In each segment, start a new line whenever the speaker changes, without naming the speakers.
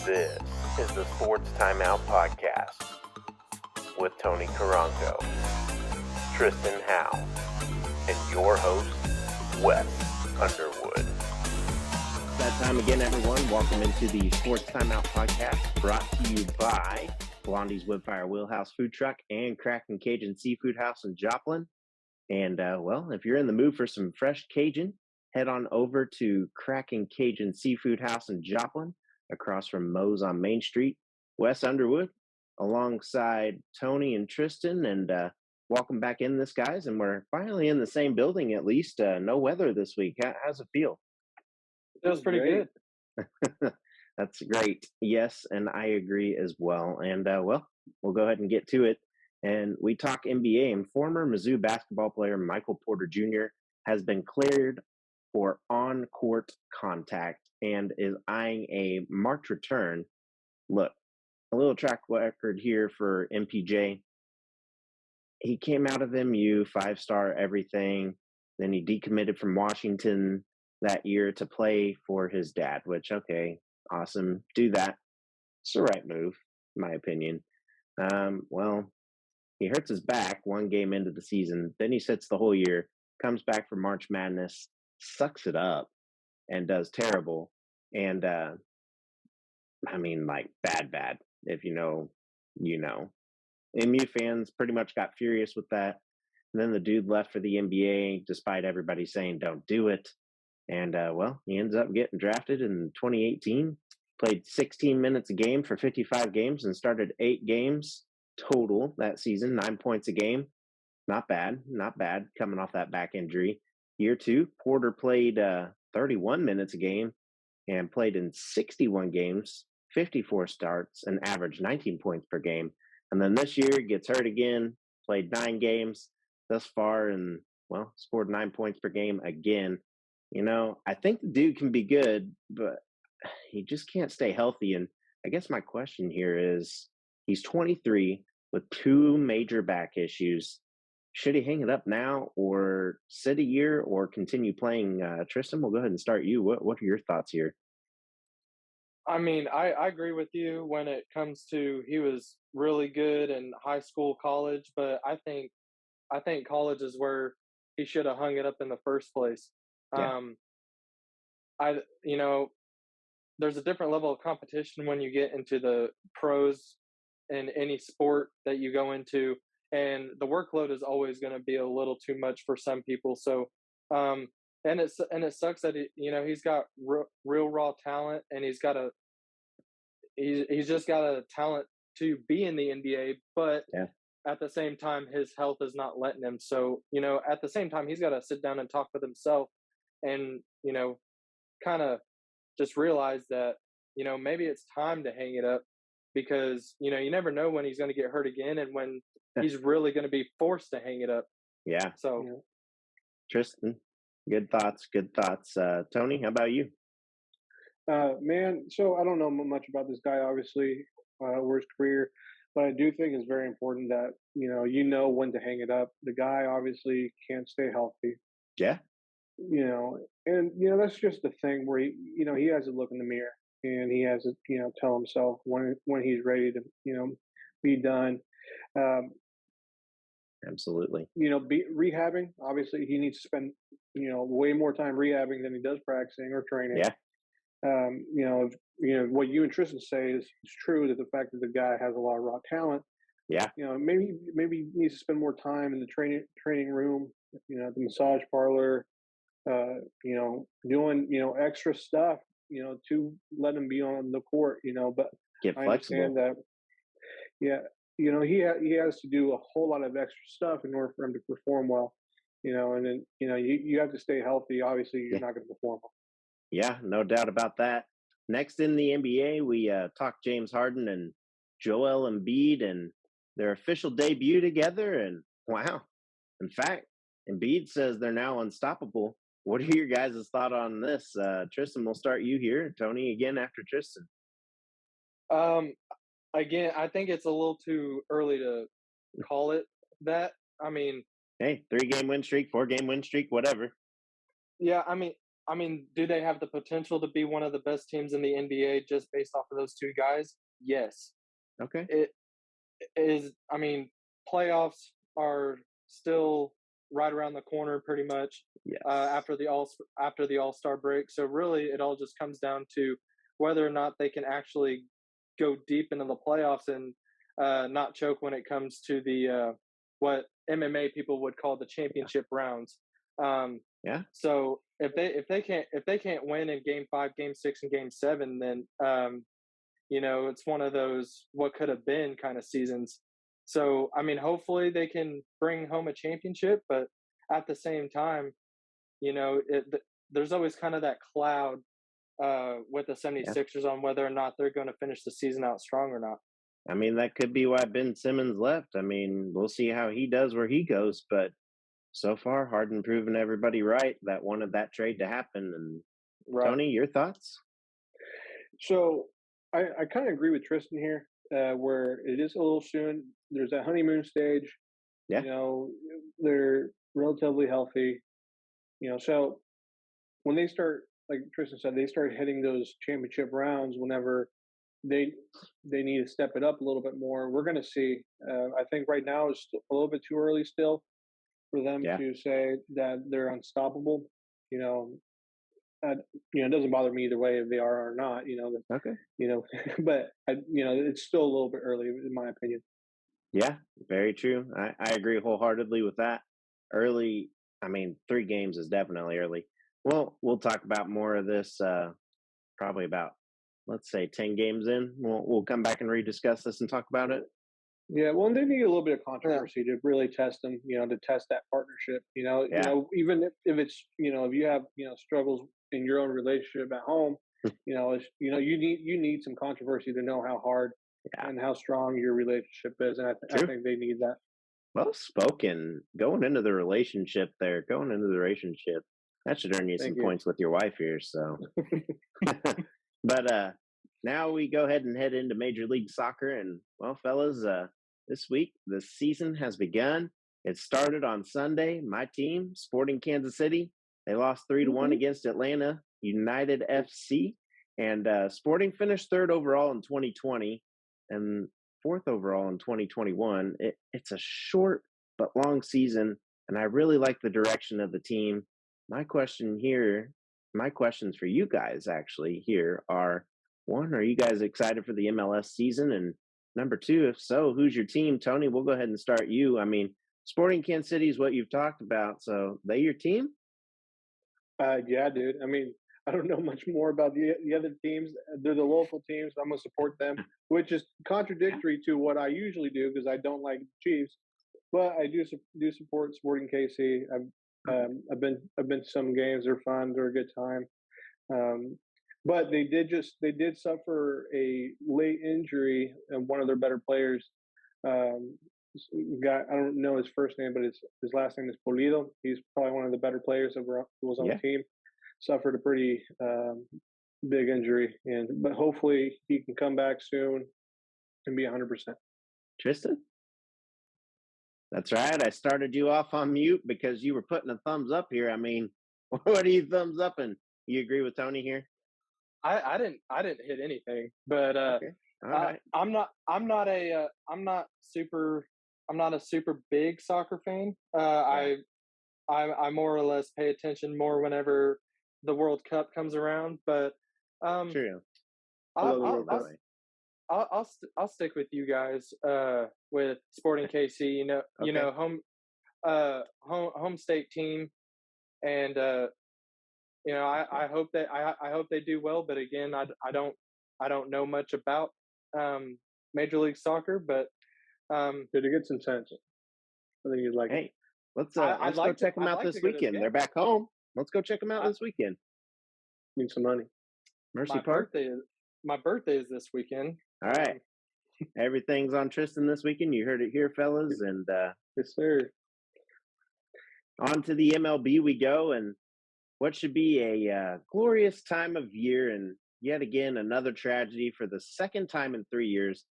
This is the Sports Timeout Podcast with Tony Caranco, Tristen Howe, and your host, Wes Underwood.
That time again, everyone. Welcome into the Sports Timeout Podcast, brought to you by Blondie's Woodfire Wheelhouse Food Truck and Kraken Cajun Seafood House in Joplin. And, if you're in the mood for some fresh Cajun, head on over to Kraken Cajun Seafood House in Joplin, across from Moe's on Main Street. Wes Underwood, alongside Tony and Tristen, and welcome back in this, guys. And we're finally in the same building, at least. No weather this week. How's it feel?
It feels pretty good.
That's great. Yes, and I agree as well. And, we'll go ahead and get to it. And we talk NBA, and former Mizzou basketball player Michael Porter Jr. has been cleared for on-court contact and is eyeing a March return. Look, a little track record here for MPJ. He came out of MU, 5-star everything. Then he decommitted from Washington that year to play for his dad, which, okay, awesome. Do that. It's the right move, in my opinion. He hurts his back one game into the season. Then he sits the whole year, comes back for March Madness, sucks it up, and does terrible. And, bad. If you know, you know. MU fans pretty much got furious with that. And then the dude left for the NBA, despite everybody saying don't do it. And, he ends up getting drafted in 2018. Played 16 minutes a game for 55 games and started 8 games total that season, 9 points a game. Not bad, coming off that back injury. Year 2, Porter played 31 minutes a game and played in 61 games, 54 starts, and averaged 19 points per game. And then this year, gets hurt again, played 9 games thus far, and, scored 9 points per game again. I think the dude can be good, but he just can't stay healthy. And I guess my question here is, he's 23 with 2 major back issues. Should he hang it up now or sit a year or continue playing? Tristen, we'll go ahead and start you. What are your thoughts here?
I agree with you when it comes to he was really good in high school, college, but I think college is where he should have hung it up in the first place.
Yeah.
There's a different level of competition when you get into the pros in any sport that you go into, and the workload is always going to be a little too much for some people. So, and it sucks that he's got real raw talent, and he's just got a talent to be in the NBA, but at the same time, his health is not letting him. So, at the same time, he's got to sit down and talk with himself, and kind of just realize that maybe it's time to hang it up, because you never know when he's going to get hurt again and when he's really going to be forced to hang it up.
Yeah.
So,
Tristen, good thoughts. Tony, how about you?
So I don't know much about this guy, obviously, or his career, but I do think it's very important that when to hang it up. The guy obviously can't stay healthy.
Yeah.
That's just the thing where he has to look in the mirror and he has to tell himself when he's ready to be done.
Absolutely.
Be rehabbing. Obviously, he needs to spend way more time rehabbing than he does practicing or training.
Yeah.
What you and Tristen say is true, that the fact that the guy has a lot of raw talent.
Yeah.
Maybe he needs to spend more time in the training room, the massage parlor, doing extra stuff, to let him be on the court, but
get flexible.
I understand that. Yeah. He has to do a whole lot of extra stuff in order for him to perform well, and then, you have to stay healthy. Obviously, you're not going to perform well.
Yeah, no doubt about that. Next in the NBA, we talked James Harden and Joel Embiid and their official debut together. And wow, in fact, Embiid says they're now unstoppable. What are your guys' thought on this? Tristen, we'll start you here. Tony, again after Tristen.
Again, I think it's a little too early to call it that.
Hey, 3-game win streak, 4-game win streak, whatever.
Yeah, I mean, do they have the potential to be one of the best teams in the NBA just based off of those two guys? Yes.
Okay.
It is. I mean, playoffs are still right around the corner, pretty much
Yes.
after the All-Star break. So really, it all just comes down to whether or not they can actually go deep into the playoffs and not choke when it comes to the what MMA people would call the championship rounds.
Yeah.
So if they can't win in Game 5, Game 6, and Game 7, then it's one of those what could have been kind of seasons. So I mean, hopefully they can bring home a championship, but at the same time, there's always kind of that cloud with the 76ers on whether or not they're going to finish the season out strong or not.
I mean, that could be why Ben Simmons left. I mean, we'll see how he does where he goes, but so far, Harden proven everybody right that wanted that trade to happen. And
Right.
Tony, your thoughts?
So I kind of agree with Tristen here, where it is a little soon. There's that honeymoon stage.
Yeah.
They're relatively healthy. So when they start, like Tristen said, they start hitting those championship rounds whenever they need to step it up a little bit more. We're going to see. I think right now is a little bit too early still for them to say that they're unstoppable. It doesn't bother me either way if they are or not.
Okay.
But it's still a little bit early in my opinion.
Yeah, very true. I agree wholeheartedly with that. Early, I mean, 3 games is definitely early. Well, we'll talk about more of this probably about, let's say, 10 games in. We'll come back and rediscuss this and talk about it.
Yeah, well, and they need a little bit of controversy to really test them, to test that partnership. Even if it's, if you have, struggles in your own relationship at home, you need some controversy to know how hard and how strong your relationship is, and I think they need that.
Well spoken. Going into the relationship, that should earn you some points with your wife here. So, but now we go ahead and head into Major League Soccer, and well, fellas, this week the season has begun. It started on Sunday. My team, Sporting Kansas City, they lost 3-1 against Atlanta United FC, and Sporting finished 3rd overall in 2020 and 4th overall in 2021. It's a short but long season, and I really like the direction of the team. My questions for you guys actually here are: 1, are you guys excited for the MLS season? And number 2, if so, who's your team? Tony, we'll go ahead and start you. I mean, Sporting Kansas City is what you've talked about, so they your team?
Yeah, dude. I mean, I don't know much more about the other teams. They're the local teams. I'm gonna support them, which is contradictory to what I usually do because I don't like the Chiefs. But I do support Sporting KC. I've been to some games. They're fun. They're a good time. But they did suffer a late injury, and one of their better players, I don't know his first name, but his last name is Pulido. He's probably one of the better players who was on the team. Suffered a pretty big injury, but hopefully he can come back soon and be 100%.
Tristen? That's right. I started you off on mute because you were putting a thumbs up here. I mean, what are you thumbs up? And you agree with Tony here?
I didn't hit anything, but
okay. All right.
I'm not a super big soccer fan. I more or less pay attention more whenever the World Cup comes around, but
true.
I'll stick with you guys with Sporting KC. Home state team, and I hope they do well. But again, I don't know much about Major League Soccer, but
did it get some sense? I think you'd like.
Hey, let's go check them out this weekend. They're back home. Let's go check them out this weekend.
Need some money.
Mercy Park.
My birthday is this weekend.
All right. Everything's on Tristen this weekend. You heard it here, fellas. And
yes, sir.
On to the MLB we go, and what should be a glorious time of year, and yet again another tragedy for the second time in 3 years.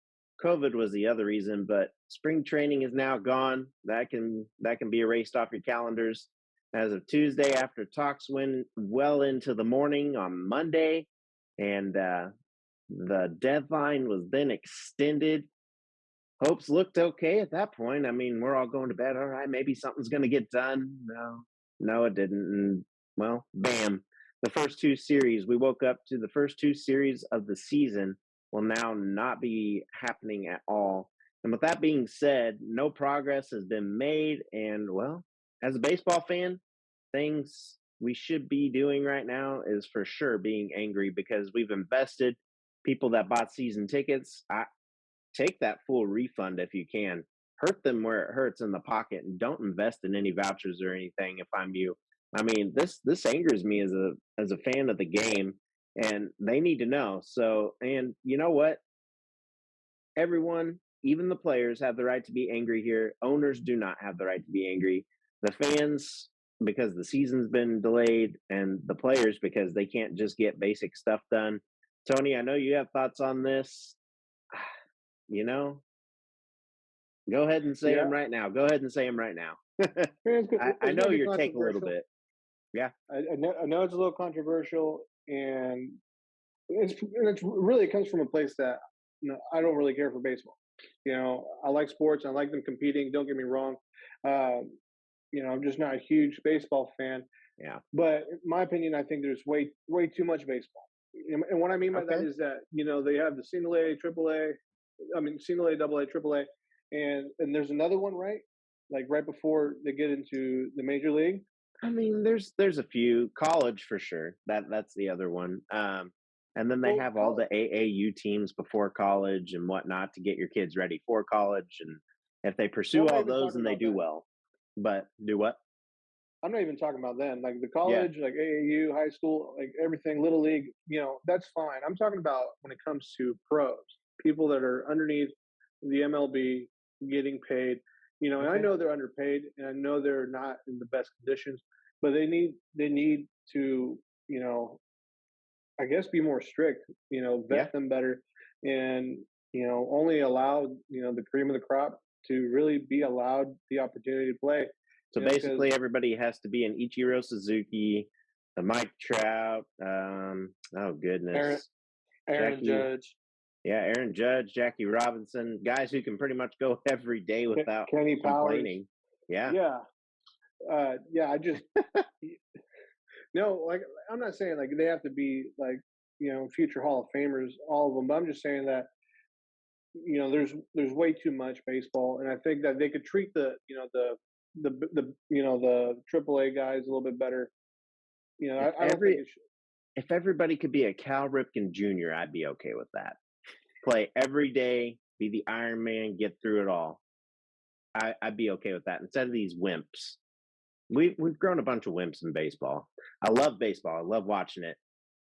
COVID was the other reason, but spring training is now gone. That can be erased off your calendars. as of Tuesday after talks went well into the morning on Monday, and the deadline was then extended. Hopes looked okay at that point. I mean, we're all going to bed. All right, maybe something's going to get done. No, it didn't. And, well, bam. The first two series, we woke up to the first two series of the season will now not be happening at all. And with that being said, no progress has been made. And, well, as a baseball fan, things we should be doing right now is for sure being angry because we've invested. People that bought season tickets, take that full refund if you can. Hurt them where it hurts in the pocket, and don't invest in any vouchers or anything. If I'm you, I mean, this angers me as a fan of the game, and they need to know. So, and you know what? Everyone, even the players, have the right to be angry here. Owners do not have the right to be angry. The fans, because the season's been delayed, and the players because they can't just get basic stuff done. Tony, I know you have thoughts on this. You know, go ahead and say them right now. Go ahead and say them right now. I know your take a little bit. Yeah,
I know it's a little controversial, and it's really, it comes from a place that I don't really care for baseball. I like sports. I like them competing. Don't get me wrong. I'm just not a huge baseball fan.
Yeah.
But in my opinion, I think there's way too much baseball. And what I mean by that is that they have the single A, triple A. I mean, single A, double A, triple A, and there's another one, right? Like right before they get into the major league.
I mean, there's a few. College for sure. That's the other one. And then they have all the AAU teams before college and whatnot to get your kids ready for college. And if they pursue all those, and they do well. But do what?
I'm not even talking about then. Like the college, like AAU, high school, like everything, little league. That's fine. I'm talking about when it comes to pros. People that are underneath the MLB getting paid, and I know they're underpaid, and I know they're not in the best conditions, but they need to, I guess be more strict, vet them better, and only allow the cream of the crop to really be allowed the opportunity to play.
So basically, everybody has to be an Ichiro Suzuki, a Mike Trout. Oh goodness,
Aaron Judge.
Yeah, Aaron Judge, Jackie Robinson, guys who can pretty much go every day without
Kenny
complaining.
Powers. Yeah. I just no, like I'm not saying like they have to be like future Hall of Famers, all of them. But I'm just saying that there's way too much baseball, and I think that they could treat the AAA guys a little bit better. I don't think it should.
If everybody could be a Cal Ripken Jr., I'd be okay with that. Play every day, be the Iron Man, get through it all. I'd be okay with that instead of these wimps. We've grown a bunch of wimps in baseball. I love baseball. I love watching it.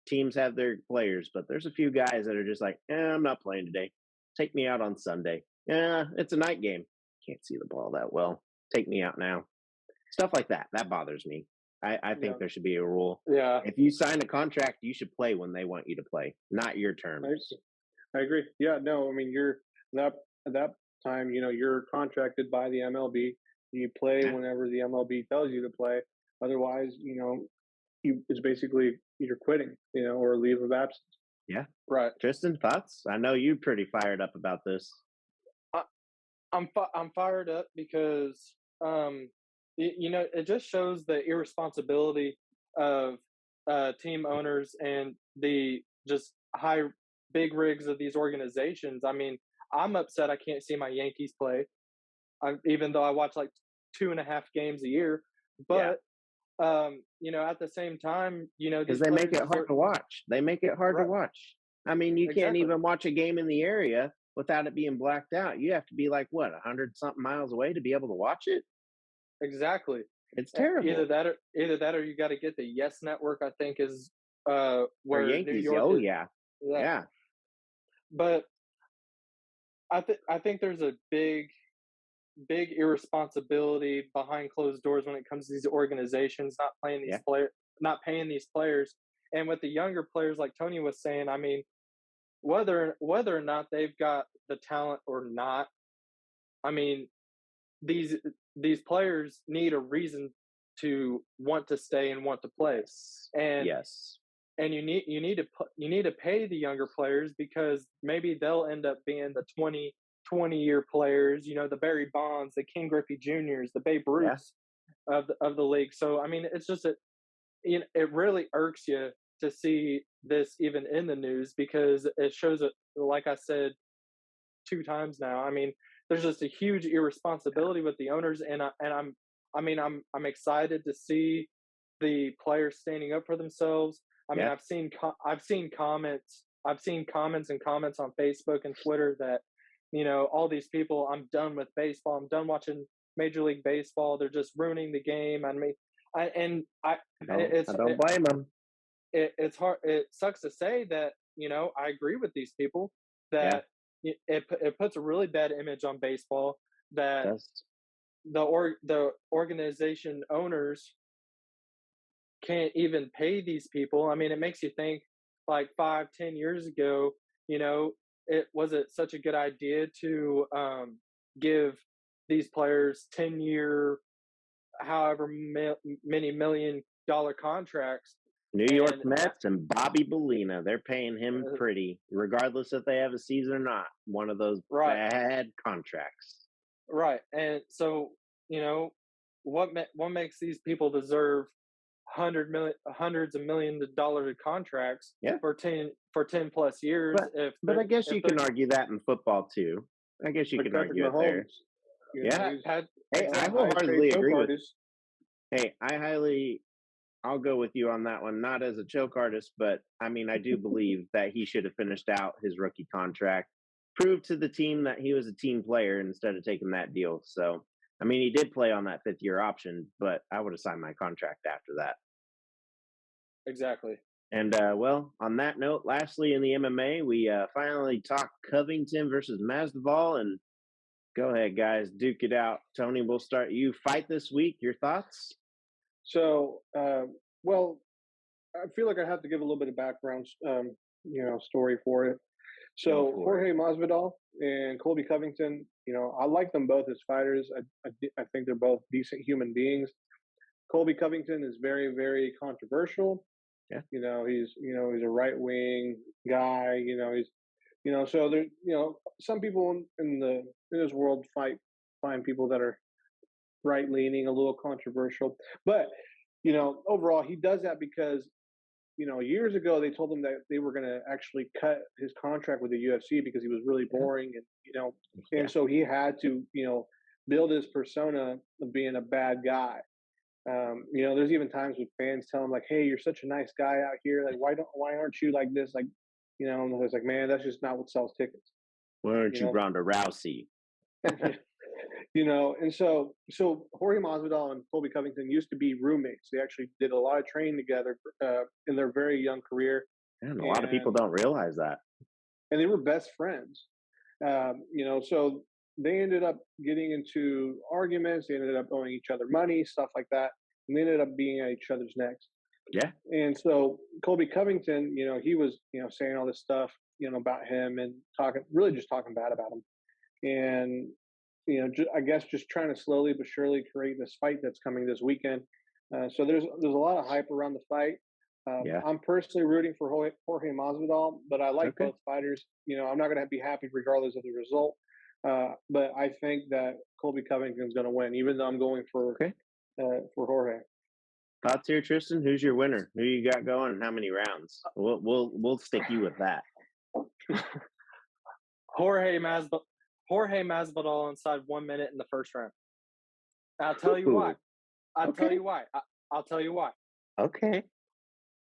Teams have their players, but there's a few guys that are just like, I'm not playing today. Take me out on Sunday. It's a night game. Can't see the ball that well. Take me out now. Stuff like that. That bothers me. I think there should be a rule.
Yeah.
If you sign a contract, you should play when they want you to play, not your terms.
I agree. Yeah, no, I mean, you're at that time, you're contracted by the MLB. You play whenever the MLB tells you to play. Otherwise, it's basically you're quitting, or leave of absence.
Yeah.
Right.
Tristen, thoughts? I know you're pretty fired up about this.
I'm fired up because it just shows the irresponsibility of team owners and the just big rigs of these organizations. I mean, I'm upset I can't see my Yankees play, even though I watch like 2.5 games a year. But at the same time,
because they make it hard to watch. They make it hard to watch. I mean, you can't even watch a game in the area without it being blacked out. You have to be like 100-something miles away to be able to watch it.
Exactly.
It's terrible.
Either that or you got to get the Yes Network. I think is where
Yankees.
New York.
Oh
is.
Yeah.
But I think there's a big irresponsibility behind closed doors when it comes to these organizations not paying these players. And with the younger players, like Tony was saying, I mean, whether or not they've got the talent or not, I mean, these players need a reason to want to stay and want to play. And
yes.
And you need to pay the younger players because maybe they'll end up being the 20-year players, the Barry Bonds, the Ken Griffey Juniors, the Babe Ruths of the league. So I mean, it's just it really irks you to see this even in the news because it shows it, like I said 2 times now. I mean, there's just a huge irresponsibility with the owners, and I'm excited to see the players standing up for themselves. I mean, I've seen comments and comments on Facebook and Twitter that, all these people, I'm done with baseball. I'm done watching Major League Baseball. They're just ruining the game. I mean, I don't
blame them.
It's hard. It sucks to say that, I agree with these people that it puts a really bad image on baseball that the organization owners can't even pay these people. I mean, it makes you think like 5-10 years ago, it wasn't such a good idea to give these players 10-year, however many $1 million contracts.
New York Mets and Bobby Bellina, they're paying him pretty, regardless if they have a season or not. One of those bad contracts.
Right. And so, what makes these people deserve hundreds of millions of dollars of contracts for 10 plus years?
But I guess you can argue that in football too. I guess you can argue it there. Hey, I wholeheartedly agree with this. Hey, I'll go with you on that one. Not as a choke artist, but I mean, I do believe that he should have finished out his rookie contract, proved to the team that he was a team player instead of taking that deal. So, I mean, he did play on that 5th-year option, but I would have signed my contract after that.
Exactly.
And, well, on that note, lastly, in the MMA, we finally talked Covington versus Mazda Ball. And go ahead, guys, duke it out. Tony, we'll start you. Fight this week. Your thoughts?
So, well, I feel like I have to give a little bit of background, story for it. So Jorge Masvidal and Colby Covington, I like them both as fighters. I think they're both decent human beings. Colby Covington is very, very controversial.
Yeah.
He's a right wing guy. So there, some people in this world find people that are right leaning, a little controversial. But, overall, he does that because, years ago they told him that they were going to actually cut his contract with the UFC because he was really boring and, and so he had to, build his persona of being a bad guy. There's even times when fans tell him like, "Hey, you're such a nice guy out here. Like, why aren't you like this?" Like, and it's like, man, that's just not what sells tickets.
Why aren't you Ronda Rousey?
And so Jorge Masvidal and Colby Covington used to be roommates. They actually did a lot of training together in their very young career.
And a lot of people don't realize that.
And they were best friends. So they ended up getting into arguments. They ended up owing each other money, stuff like that. And they ended up being at each other's necks.
Yeah.
And so Colby Covington, he was, saying all this stuff, about him and just talking bad about him. And, I guess just trying to slowly but surely create this fight that's coming this weekend. So there's a lot of hype around the fight. I'm personally rooting for Jorge Masvidal, but I like both fighters. I'm not going to be happy regardless of the result. But I think that Colby Covington's going to win, even though I'm going for Jorge.
Thoughts here, Tristen? Who's your winner? Who you got going, and how many rounds? We'll stick you with that.
Jorge Masvidal inside 1 minute in the first round. I'll tell you why. I'll tell you why.
Okay.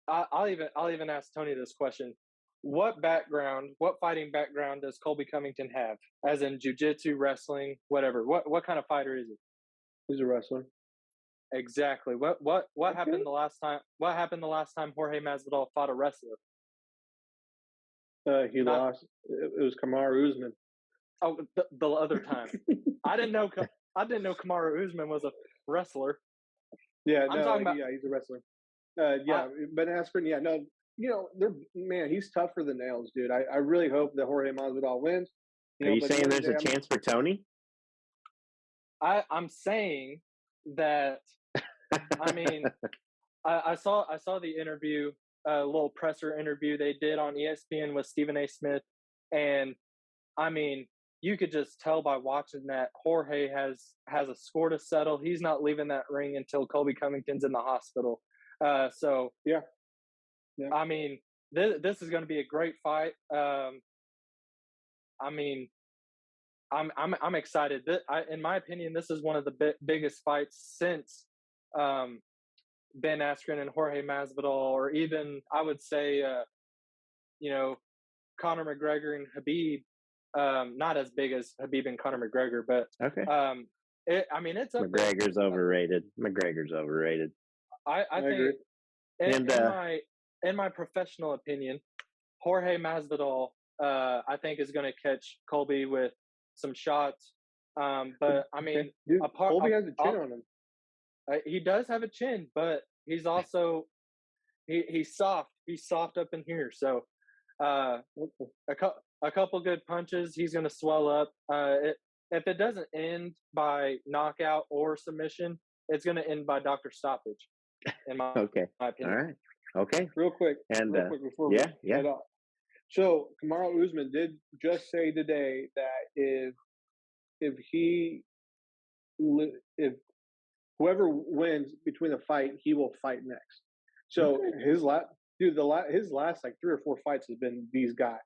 I'll even ask Tony this question. What fighting background does Colby Covington have? As in jiu-jitsu, wrestling, whatever. What kind of fighter is he?
He's a wrestler.
Exactly. What happened the last time? What happened the last time Jorge Masvidal fought a wrestler?
He lost. It was Kamaru Usman.
Oh, the other time. I didn't know Kamaru Usman was a wrestler.
Yeah, he's a wrestler. Ben Askren, he's tough for the nails, dude. I really hope that Jorge Masvidal wins.
Are you saying there's a chance for Tony?
I'm saying that I mean, I saw the interview, little presser interview they did on ESPN with Stephen A. Smith, and I mean, you could just tell by watching that Jorge has a score to settle. He's not leaving that ring until Colby Covington's in the hospital. So
yeah.
I mean, this is going to be a great fight. I mean, I'm excited. In my opinion, this is one of the biggest fights since Ben Askren and Jorge Masvidal, or even I would say, Conor McGregor and Habib. Not as big as Habib and Conor McGregor, but
okay.
It's up
McGregor's
there.
overrated. McGregor's overrated.
I think, in my professional opinion, Jorge Masvidal, I think is going to catch Colby with some shots. But I mean,
dude, Colby has a chin on him.
He does have a chin, but he's also he's soft. He's soft up in here. So a couple good punches, he's going to swell up. If it doesn't end by knockout or submission, it's going to end by doctor stoppage. In my
okay,
my opinion.
All right, okay.
Real quick before we head off. So Kamaru Usman did just say today that if whoever wins between the fight, he will fight next. So his last like 3 or 4 fights has been these guys.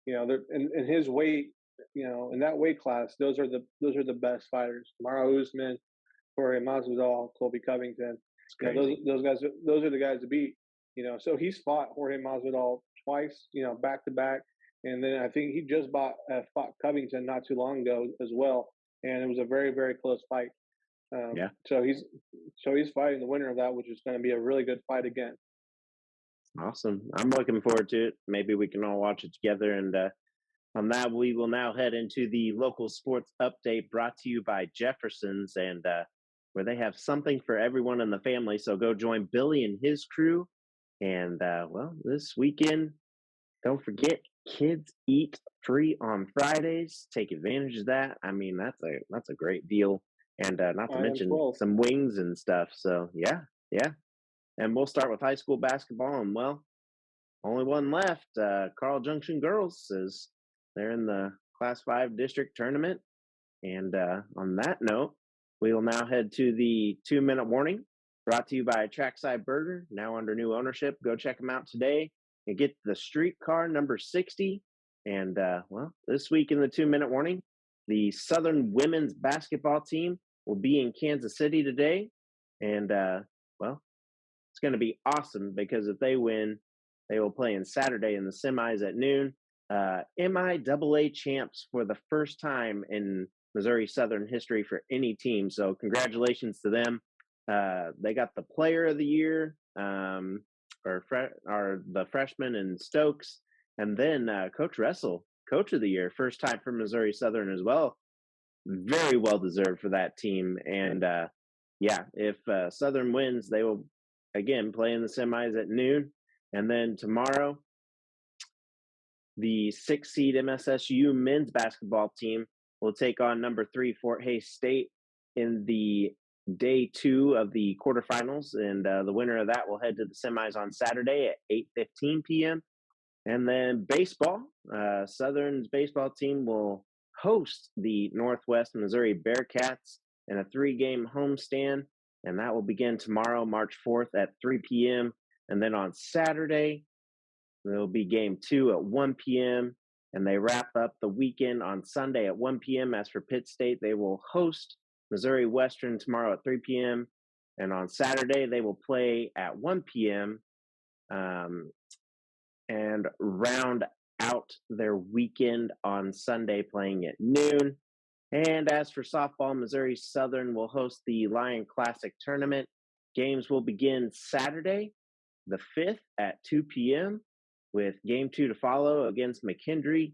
They're in his weight. In that weight class, those are the best fighters. Kamaru Usman, Jorge Masvidal, Colby Covington. Those guys. Those are the guys to beat. So he's fought Jorge Masvidal twice. Back to back, and then I think he just fought Covington not too long ago as well, and it was a very, very close fight. So he's fighting the winner of that, which is going to be a really good fight again.
Awesome. I'm looking forward to it. Maybe we can all watch it together. And on that, we will now head into the local sports update brought to you by Jefferson's, and where they have something for everyone in the family. So go join Billy and his crew. And this weekend, don't forget, kids eat free on Fridays. Take advantage of that. I mean, that's a great deal. And not to mention some wings and stuff. So yeah. And we'll start with high school basketball. And only one left. Carl Junction girls says they're in the Class 5 district tournament. And on that note, we will now head to the 2-minute warning brought to you by Trackside Burger, now under new ownership. Go check them out today and get the streetcar number 60. And this week in the 2-minute warning, the Southern women's basketball team will be in Kansas City today. And it's going to be awesome because if they win, they will play in Saturday in the semis at noon. MIAA champs for the first time in Missouri Southern history for any team. So congratulations to them. They got the player of the year, or the freshman in Stokes. And then Coach Russell, coach of the year, first time for Missouri Southern as well. Very well deserved for that team. And if Southern wins, they will again play in the semis at noon. And then tomorrow, the 6 seed MSSU men's basketball team will take on number 3 Fort Hays State in the day 2 of the quarterfinals. And the winner of that will head to the semis on Saturday at 8:15 p.m. And then baseball, Southern's baseball team will host the Northwest Missouri Bearcats in a 3-game homestand. And that will begin tomorrow, March 4th at 3 p.m. And then on Saturday, there will be game 2 at 1 p.m. And they wrap up the weekend on Sunday at 1 p.m. As for Pitt State, they will host Missouri Western tomorrow at 3 p.m. And on Saturday, they will play at 1 p.m. And round out their weekend on Sunday playing at noon. And as for softball, Missouri Southern will host the Lion Classic Tournament. Games will begin Saturday, the 5th at 2 p.m. with game 2 to follow against McKendree,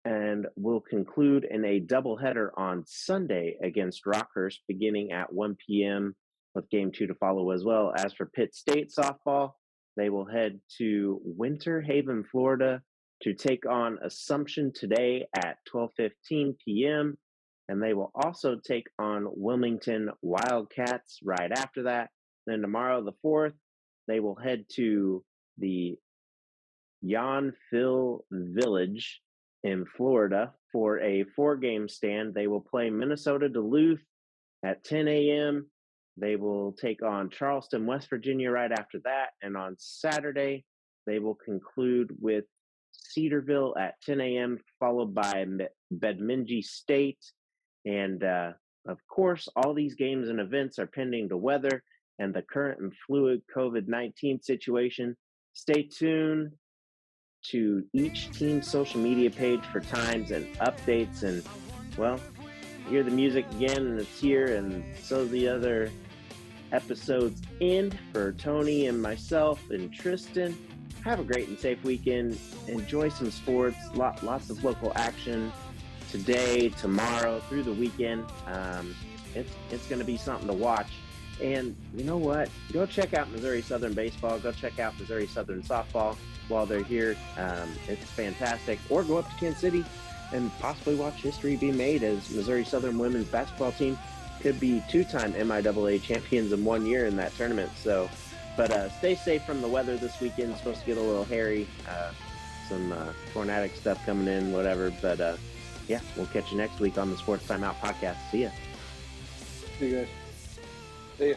and will conclude in a doubleheader on Sunday against Rockhurst beginning at 1 p.m. with game 2 to follow as well. As for Pitt State softball, they will head to Winter Haven, Florida to take on Assumption today at 12:15 p.m. And they will also take on Wilmington Wildcats right after that Then tomorrow, the 4th, they will head to the Yountville Village in Florida for a 4-game stand. They will play Minnesota Duluth at 10 a.m. They will take on Charleston, West Virginia right after that. And on Saturday, they will conclude with Cedarville at 10 a.m., followed by Bemidji State. And of course, all these games and events are pending the weather and the current and fluid COVID-19 situation. Stay tuned to each team's social media page for times and updates. And, well, hear the music again, and it's here, and so the other episodes end. For Tony and myself and Tristen, have a great and safe weekend. Enjoy some sports, lots of local action today, tomorrow, through the weekend. It's going to be something to watch. And you know what? Go check out Missouri Southern baseball. Go check out Missouri Southern softball while they're here. It's fantastic. Or go up to Kansas City and possibly watch history be made, as Missouri Southern women's basketball team could be 2-time MIAA champions in 1 year in that tournament. So, but stay safe from the weather this weekend. It's supposed to get a little hairy. Some tornadic stuff coming in, whatever. But yeah, we'll catch you next week on the Sports Timeout podcast. See ya.
See you guys.
See ya.